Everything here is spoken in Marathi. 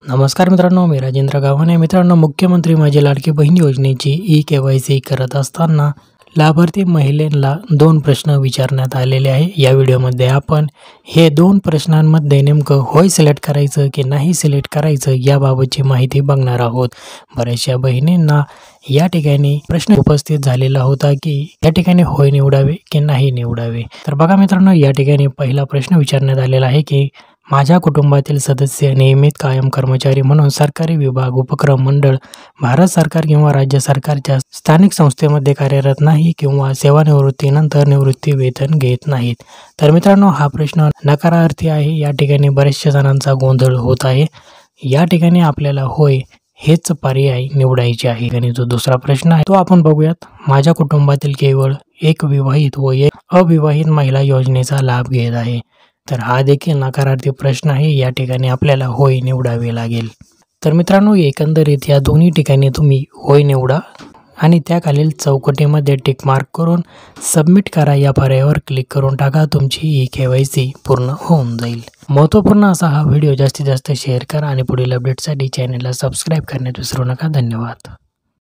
नमस्कार मित्रांनो, मी राजेंद्र गावाने. मित्रांनो, मुख्यमंत्री माझी लाडकी बहीण योजनेची ई-KYC करत असताना लाभार्थी महिलेला 2 प्रश्न विचारण्यात आलेले आहे. या व्हिडिओमध्ये आपण हे 2 प्रश्नांमध्ये नेमकं होय सिलेक्ट करायचं की नाही सिलेक्ट करायचं याबाबतची माहिती बघणार आहोत. बऱ्याचशा बहिणींना या ठिकाणी प्रश्न उपस्थित झालेला होता की या ठिकाणी होय निवडावे की नाही निवडावे. तर बघा मित्रांनो, या ठिकाणी पहिला प्रश्न विचारण्यात आलेला आहे की माझ्या कुटुंबातील सदस्य नियमित कायम कर्मचारी म्हणून सरकारी विभाग, उपक्रम, मंडळ, भारत सरकार किंवा राज्य सरकारच्या स्थानिक संस्थेमध्ये कार्यरत नाही किंवा सेवानिवृत्तीनंतर निवृत्ती वेतन घेत नाहीत. तर मित्रांनो, हा प्रश्न नकारार्थी आहे. या ठिकाणी बऱ्याचशा जणांचा गोंधळ होत आहे. या ठिकाणी आपल्याला होय हेच पर्याय निवडायचे आहे. आणि जो दुसरा प्रश्न आहे तो आपण बघूयात. माझ्या कुटुंबातील केवळ एक विवाहित व एक अविवाहित महिला योजनेचा लाभ घेत आहे. तर हा देखील नकारार्थी प्रश्न आहे. या ठिकाणी आपल्याला होय निवडावे लागेल. तर मित्रांनो, एकंदरीत या दोन्ही ठिकाणी तुम्ही होय निवडा आणि त्याखालील चौकटीमध्ये टिक मार्क करून सबमिट करा या पर्यायावर क्लिक करून टाका. तुमची ई-KYC पूर्ण होऊन जाईल. महत्त्वपूर्ण असा हा व्हिडिओ जास्तीत जास्त शेअर करा आणि पुढील अपडेटसाठी चॅनलला सबस्क्राईब करण्यात विसरू नका. धन्यवाद.